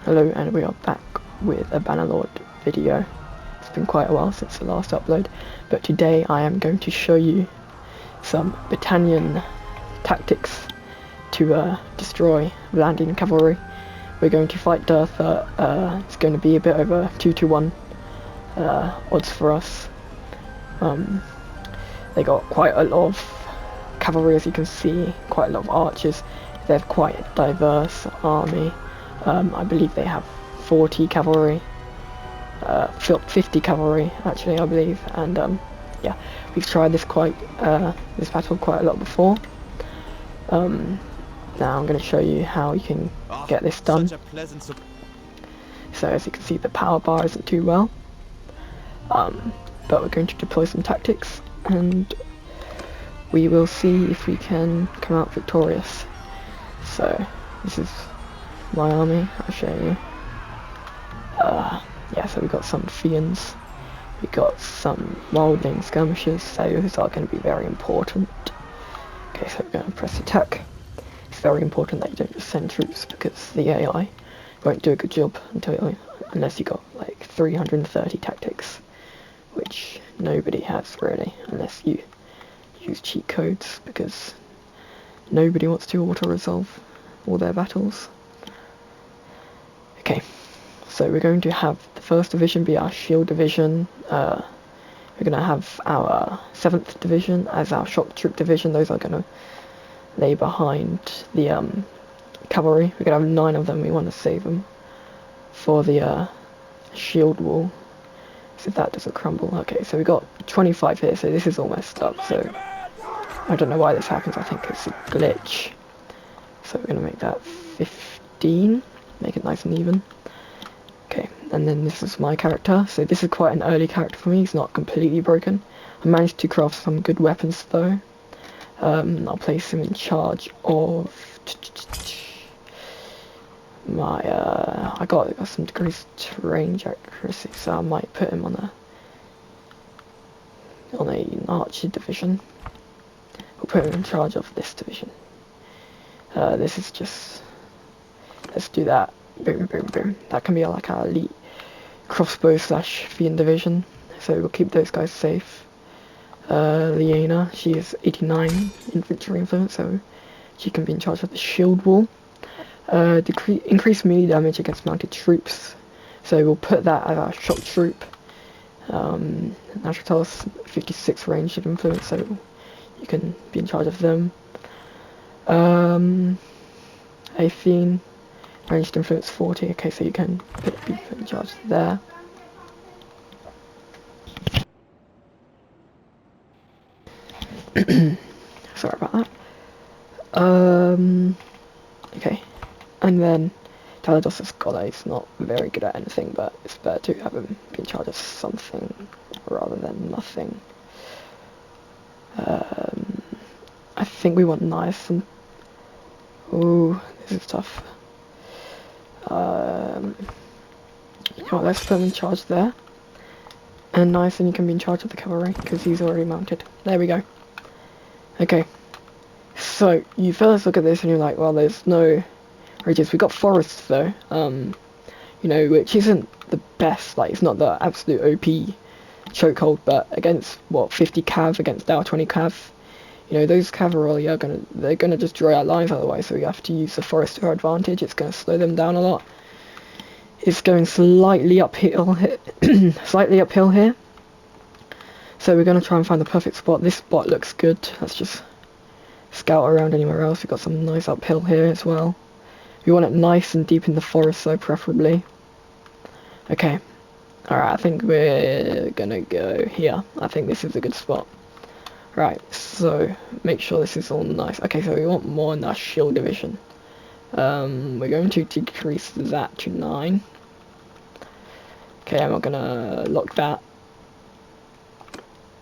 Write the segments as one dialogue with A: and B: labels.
A: Hello, and we are back with a Bannerlord video. It's been quite a while since the last upload, but today I am going to show you some battalion tactics to destroy Vlandian cavalry. We're going to fight Dirtha. It's going to be a bit over 2-1 odds for us. They got quite a lot of cavalry, as you can see, quite a lot of archers. They have quite a diverse army. I believe they have 40 cavalry, 50 cavalry actually, I believe, and yeah, we've tried this this battle quite a lot before. Now I'm going to show you how you can get this done. So as you can see, the power bar isn't too well, but we're going to deploy some tactics, and we will see if we can come out victorious. So this is my army, I'll show you. Yeah, so we got some Fiends, we got some wildling skirmishers, so those are going to be very important. Okay, so we're going to press attack. It's very important that you don't just send troops, because the AI won't do a good job unless you got like 330 tactics, which nobody has really, unless you use cheat codes, because nobody wants to auto-resolve all their battles. Okay, so we're going to have the 1st division be our shield division. We're going to have our 7th division as our shock troop division. Those are going to lay behind the cavalry. We're going to have 9 of them. We want to save them for the shield wall, so that doesn't crumble. Okay, so we got 25 here, so this is all messed up. So I don't know why this happens. I think it's a glitch. So we're going to make that 15. Make it nice and even. Okay, and then this is my character. So this is quite an early character for me. He's not completely broken. I managed to craft some good weapons though. I'll place him in charge of my I got some degrees to range accuracy, so I might put him on an archer division. We'll put him in charge of this division. This is just, let's do that. Boom, boom, boom. That can be like our elite crossbow / fiend division. So we'll keep those guys safe. Liana, she is 89 infantry influence, so she can be in charge of the shield wall. Increase melee damage against mounted troops. So we'll put that as our shock troop. That should tell us 56 ranged influence, so you can be in charge of them. A fiend. Ranged influence 40, okay, so you can be put in charge there. Sorry about that. Okay, and then Talados Scholar is not very good at anything, but it's better to have him be in charge of something rather than nothing. I think we want nice and... Ooh, this is tough. You know what, let's put him in charge there. And nice, and you can be in charge of the cavalry, because he's already mounted. There we go. Okay. So, you first look at this and you're like, well, there's no ridges. We got forests though. You know, which isn't the best, like, it's not the absolute OP chokehold, but against, what, 50 cav against our 20 cav, you know, those cavalry are they're gonna just draw out lines otherwise, so we have to use the forest to our advantage. It's gonna slow them down a lot. It's going slightly uphill here, so we're gonna try and find the perfect spot. This spot looks good. Let's just scout around anywhere else. We've got some nice uphill here as well. We want it nice and deep in the forest, though, preferably. Okay, alright, I think we're gonna go here. I think this is a good spot. Right, so make sure this is all nice. Okay, so we want more in our shield division. We're going to decrease that to 9. Okay, I'm not gonna lock that.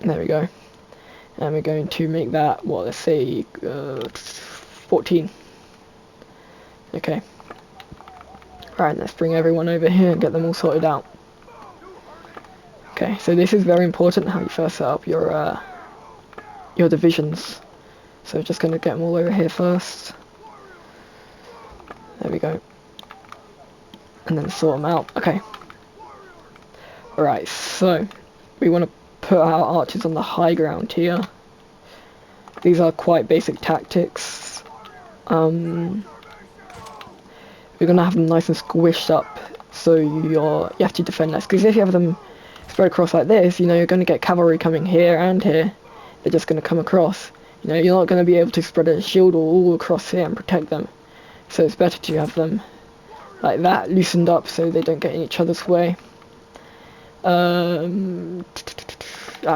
A: There we go. And we're going to make that, what, let's say 14. Okay. Right, let's bring everyone over here and get them all sorted out. Okay, so this is very important, how you first set up your divisions. So just going to get them all over here first. There we go. and then sort them out. Okay. Alright, so we want to put our archers on the high ground here. These are quite basic tactics. We're gonna have them nice and squished up, so you have to defend less. Because if you have them spread across like this, you know, you're gonna get cavalry coming here and here. They're just gonna come across. You know, you're not gonna be able to spread a shield all across here and protect them. So it's better to have them like that, loosened up, so they don't get in each other's way. Our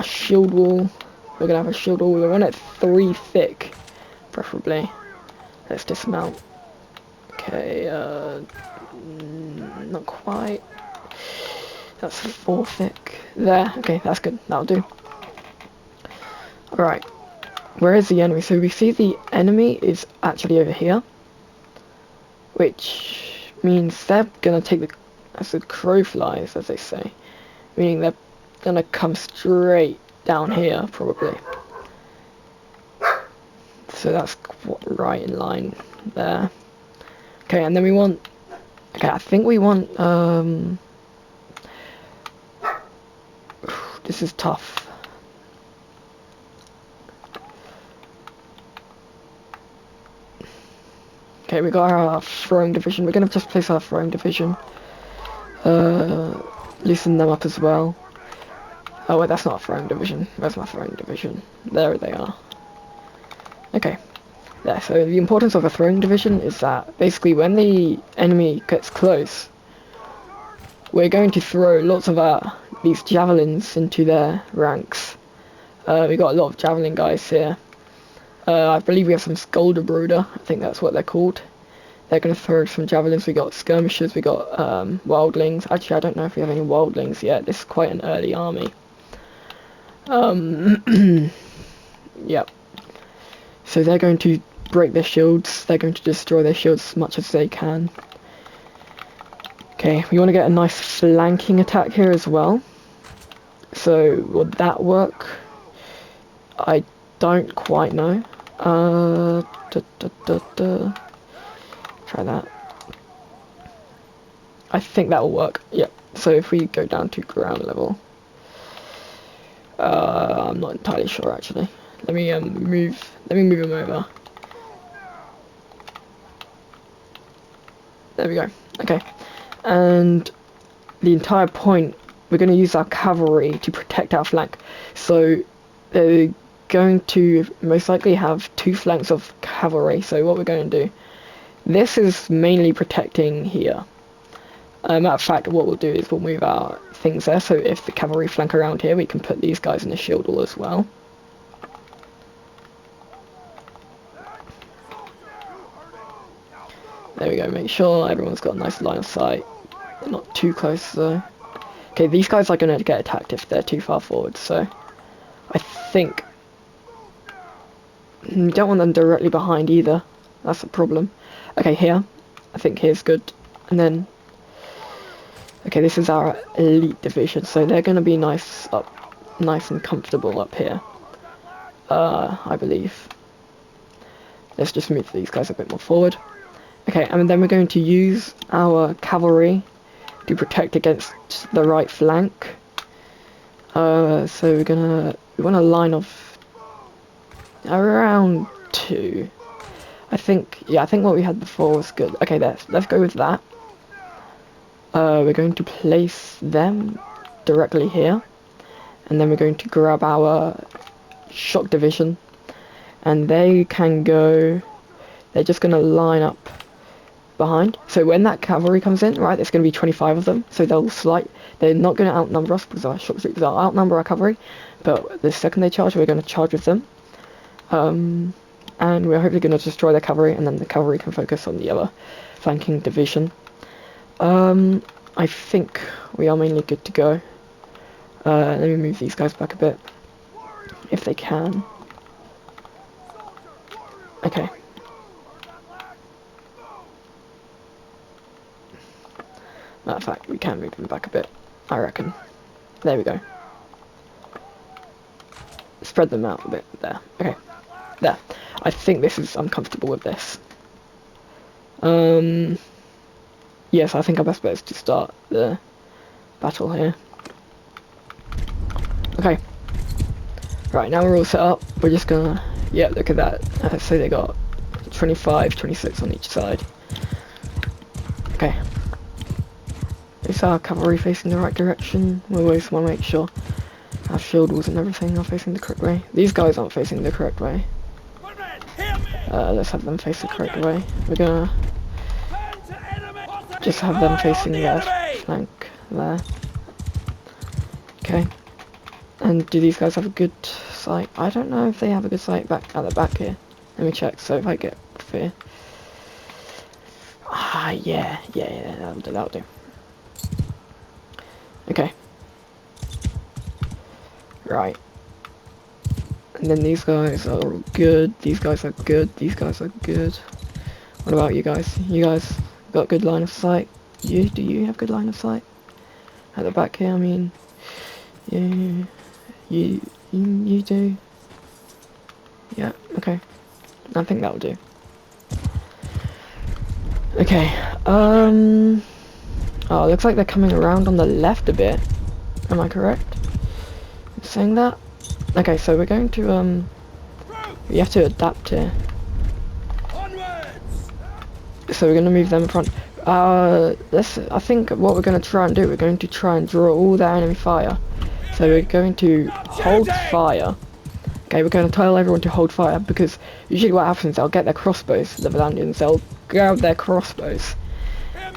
A: shield wall. We're gonna have a shield wall. We want it 3 thick, preferably. Let's dismount. Okay, not quite. That's 4 thick. There, okay, that's good. That'll do. Alright, where is the enemy? So we see the enemy is actually over here, which means they're gonna take the, as the crow flies, as they say, meaning they're gonna come straight down here, probably. So that's right in line there. Okay, and then we want, okay, I think we want, this is tough. Okay, we got our throwing division. We're gonna just place our throwing division. Loosen them up as well. Oh wait, that's not a throwing division. Where's my throwing division? There they are. Okay. There, so the importance of a throwing division is that basically when the enemy gets close, we're going to throw lots of these javelins into their ranks. We got a lot of javelin guys here. I believe we have some Skulderbroder, I think that's what they're called. They're going to throw some javelins. We got skirmishers, we got wildlings. Actually, I don't know if we have any wildlings yet. This is quite an early army. Yep. So they're going to break their shields. They're going to destroy their shields as much as they can. Okay, we want to get a nice flanking attack here as well. So will that work? I don't quite know. Try that. I think that will work. Yep. So if we go down to ground level, I'm not entirely sure actually. Let me move him over. There we go. Okay. And the entire point, we're going to use our cavalry to protect our flank. So they're going to most likely have 2 flanks of cavalry. So what we're going to do, this is mainly protecting here. Matter of fact, what we'll do is we'll move our things there, so if the cavalry flank around here, we can put these guys in the shield wall as well. There we go, make sure everyone's got a nice line of sight. They're not too close though. Okay, these guys are going to get attacked if they're too far forward, so I think we don't want them directly behind either. That's a problem. Okay, here. I think here's good. And then, okay, this is our elite division, so they're going to be nice and comfortable up here. I believe. Let's just move these guys a bit more forward. Okay, and then we're going to use our cavalry to protect against the right flank. So we want a line of around 2. I think what we had before was good. Okay, let's go with that. We're going to place them directly here, and then we're going to grab our shock division, and they can go, they're just going to line up behind. So when that cavalry comes in, right, there's going to be 25 of them, so they're not going to outnumber us because our shock troops will outnumber our cavalry, but the second they charge, we're going to charge with them. And we're hopefully going to destroy their cavalry, and then the cavalry can focus on the other flanking division. I think we are mainly good to go. Let me move these guys back a bit, if they can. Okay. Matter of fact, we can move them back a bit, I reckon. There we go. Spread them out a bit, there. Okay. There. I think I'm comfortable with this. yes, I think our best bet is to start the battle here. Okay. Right, now we're all set up. We're just gonna, yeah, look at that. So they got 25, 26 on each side. Okay. Is our cavalry facing the right direction? We always want to make sure our shield walls and everything are facing the correct way. These guys aren't facing the correct way. Let's have them face the correct way. We're gonna just have them facing their flank there. Okay. And do these guys have a good sight? I don't know if they have a good sight back at the back here. Let me check. So if I get fear. Ah, yeah, that'll do. Okay. Right. And then these guys are all good. These guys are good. These guys are good. What about you guys? You guys got good line of sight? Do you have good line of sight? At the back here, I mean. Yeah. You do. Yeah, okay. I think that'll do. Okay, oh, looks like they're coming around on the left a bit. Am I correct in saying that? Okay, so we're going to, we have to adapt here. So we're going to move them in front. I think what we're going to try and do, we're going to try and draw all their enemy fire. So we're going to hold fire. Okay, we're going to tell everyone to hold fire, because usually what happens, they'll get their crossbows, the Vlandians, they'll grab their crossbows,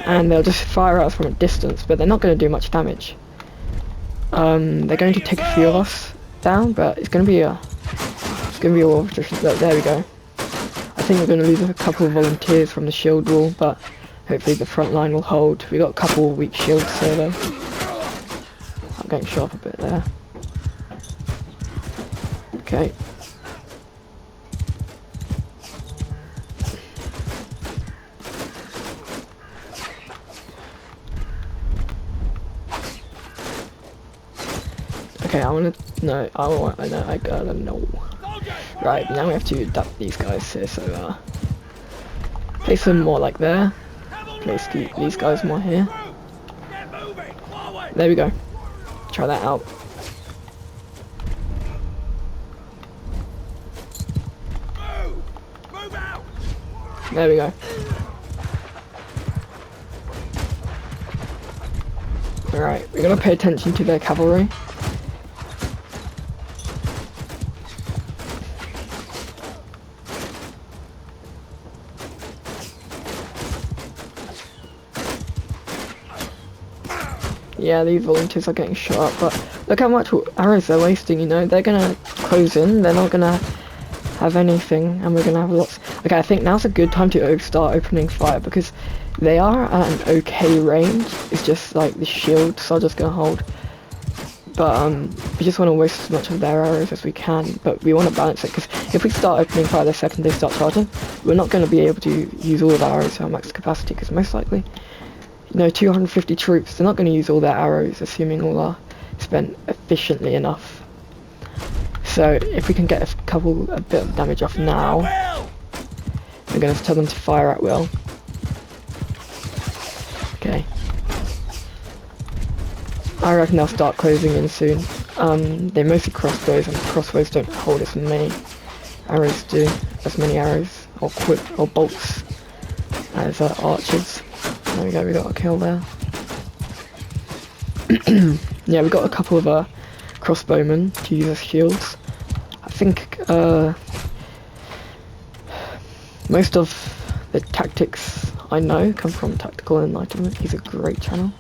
A: and they'll just fire at us from a distance, but they're not going to do much damage. They're going to take a few of us down, but it's going to be a war of attrition. There we go. I think we're going to lose a couple of volunteers from the shield wall, but hopefully the front line will hold. We got a couple of weak shields, so though. I'm getting shot up a bit there. Okay. Okay, I gotta know. Right, now we have to adapt these guys here, so place them more like there. Place these guys more here. There we go. Try that out. There we go. Alright, we're gonna pay attention to their cavalry. Yeah, these volunteers are getting shot up, but look how much arrows they're wasting, you know. They're gonna close in, they're not gonna have anything, and we're gonna have lots. Okay, I think now's a good time to start opening fire, because they are at an okay range. It's just like the shields are just gonna hold. But we just want to waste as much of their arrows as we can, but we want to balance it, because if we start opening fire the second they start charging, we're not going to be able to use all of our arrows to our max capacity, because most likely, you know, 250 troops, they're not going to use all their arrows, assuming all are spent efficiently enough. So if we can get a bit of damage off now, we're going to tell them to fire at will. Okay. I reckon they'll start closing in soon. They're mostly crossbows, and crossbows don't hold as many arrows or bolts as archers. There we go, we got a kill there. Yeah, we got a couple of crossbowmen to use as shields. I think most of the tactics I know come from Tactical Enlightenment. He's a great channel.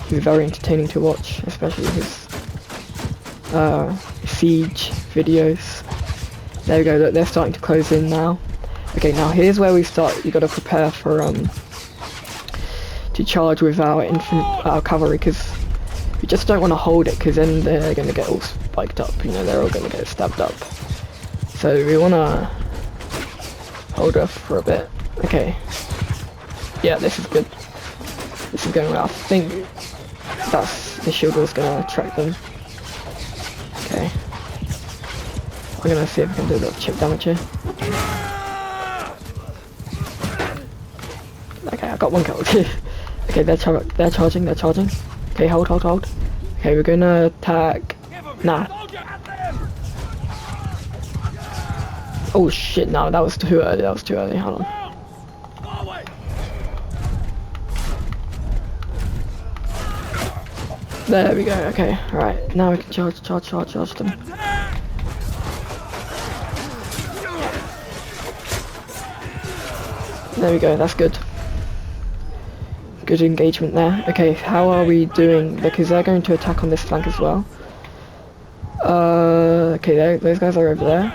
A: He's very entertaining to watch, especially his siege videos. There we go, look, they're starting to close in now. Okay, now here's where we start. You got to prepare for to charge with our cavalry, because we just don't want to hold it, because then they're going to get all spiked up. You know, they're all going to get stabbed up. So we want to hold off for a bit. Okay. Yeah, this is good. This is going well. I think the shield wall's going to attract them. Okay. We're going to see if we can do a little chip damage here. got one kill. Okay, they're charging. Okay, hold. Okay, we're gonna attack. Nah. Oh shit! No, that was too early. Hold on. There we go. Okay, right. Now we can charge them. There we go. That's good. Good engagement there. Okay, how are we doing? Because they're going to attack on this flank as well. Okay, those guys are over there.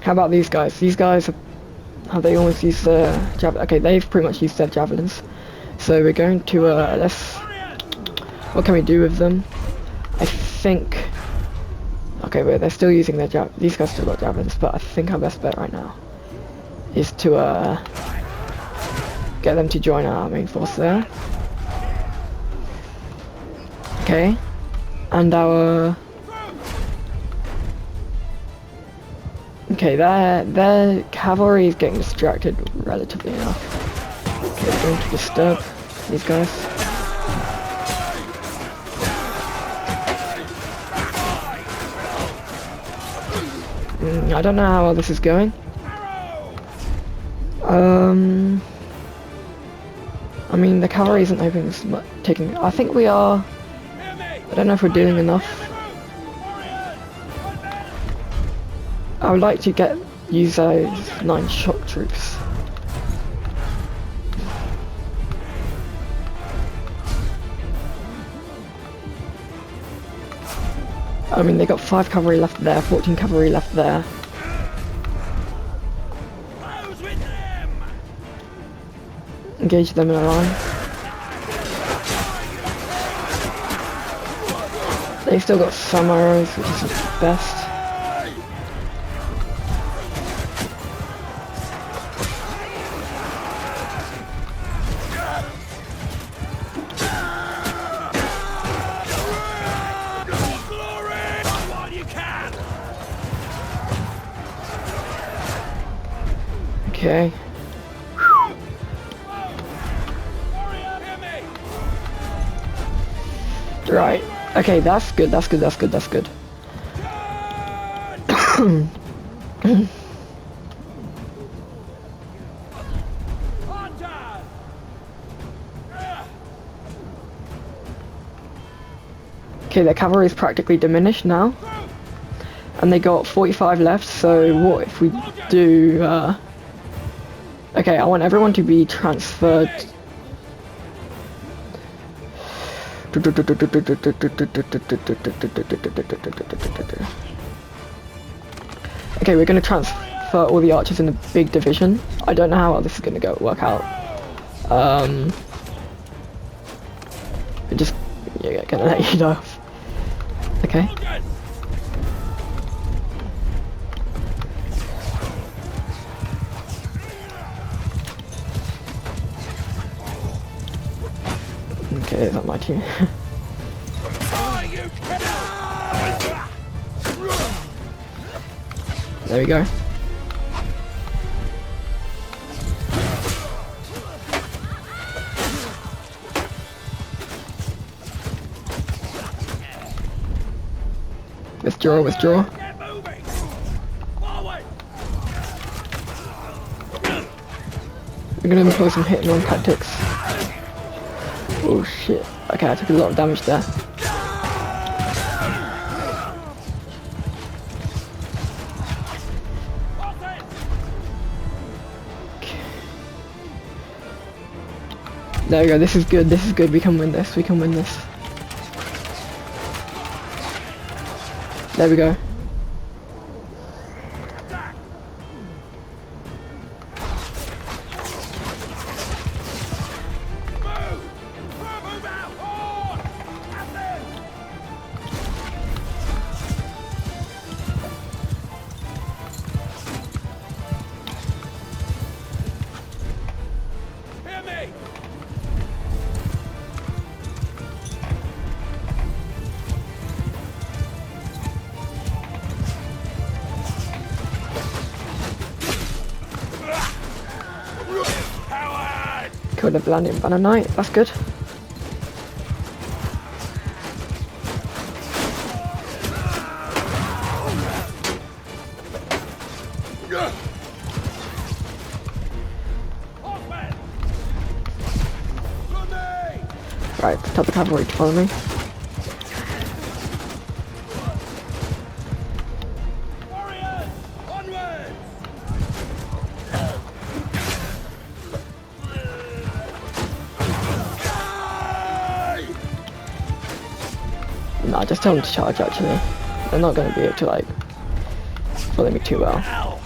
A: How about these guys? These guys have they almost used their javelin? Okay, they've pretty much used their javelins. So we're going to what can we do with them? I think. Okay, they're still using their these guys still got javelins, but I think our best bet right now is to get them to join our main force there. Okay, and our their cavalry is getting distracted relatively enough. Okay, we're going to disturb these guys. I don't know how well this is going. I mean, the cavalry isn't taking. I think we are. I don't know if we're doing enough. I would like to use those 9 shock troops. I mean, they got 5 cavalry left there, 14 cavalry left there. Engage them in a line. They still got some arrows, which is the best. Okay. Right. Okay, that's good. Okay, their cavalry is practically diminished now. And they got 45 left, so what if we do... Okay, I want everyone to be transferred... Okay, we're going to transfer all the archers in the big division. I don't know how well this is going to work out. I'm just gonna let you know. Okay. Okay, that's my team. There we go. Withdraw. We're gonna employ some hit and run tactics. Oh shit. Okay, I took a lot of damage there. Okay. There we go, this is good, we can win this. There we go. Killed a vlandia banner knight, that's good. Right, tell the cavalry to follow me. Nah, just tell them to charge actually. They're not going to be able to like follow me too well.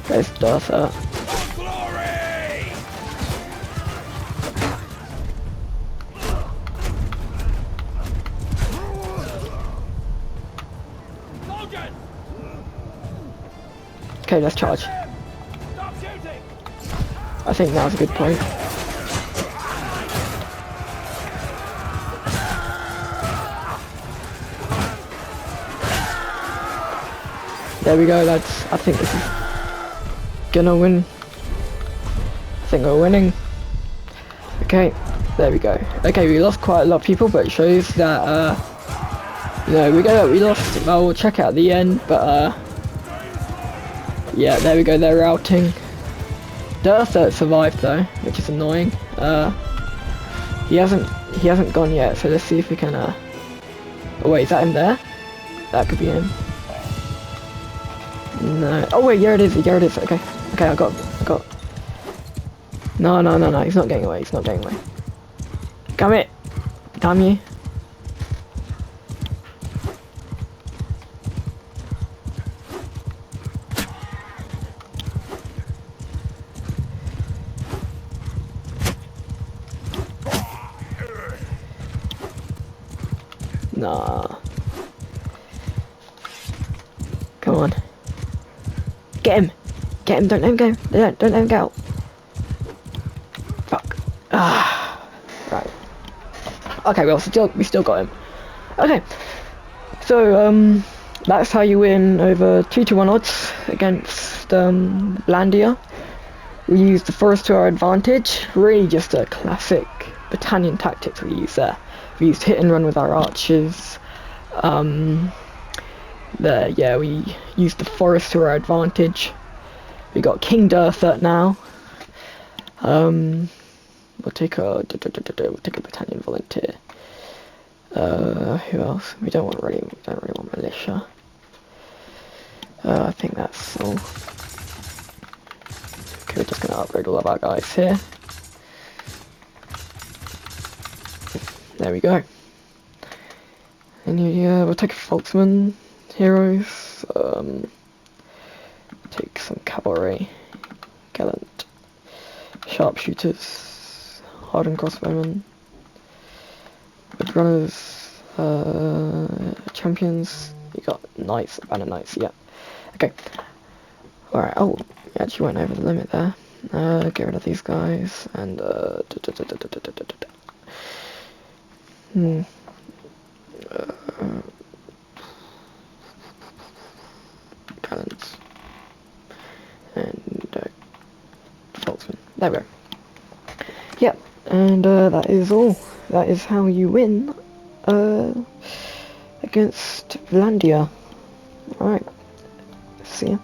A: There's Dartha. Okay, let's charge. I think now's a good point. There we go, lads. I think this is gonna win. I think we're winning. Okay, there we go. Okay, we lost quite a lot of people, but it shows that you know, we lost. Well, we'll check out the end, but yeah, there we go. They're routing. Dartha survived though, which is annoying. He hasn't gone yet, so let's see if we can oh wait, is that him there? That could be him. No. Oh wait, here it is, okay. Okay, I got No, he's not getting away, Come here. Damn you. Nah. Come on. Get him, don't let him go. Don't let him go. Fuck. Ah. Right. Okay, well, we still got him. Okay. So, that's how you win over 2-1 odds against Vlandia. We used the forest to our advantage. Really just a classic battalion tactics we used there. We used hit and run with our archers. Yeah, we used the forest to our advantage. We got King Dartha now. We'll take a battalion volunteer. Who else? We don't really want militia. I think that's all. Okay, we're just gonna upgrade all of our guys here. There we go. And yeah, we'll take a Folksman heroes. Take some cavalry, gallant sharpshooters, hardened crossbowmen, woodrunners, champions. You got knights, banner knights. Yeah. Okay. All right. Oh, we actually went over the limit there. Get rid of these guys and gallants and Folksman. There we go. Yep, and that is all. That is how you win against Vlandia. Alright, see ya.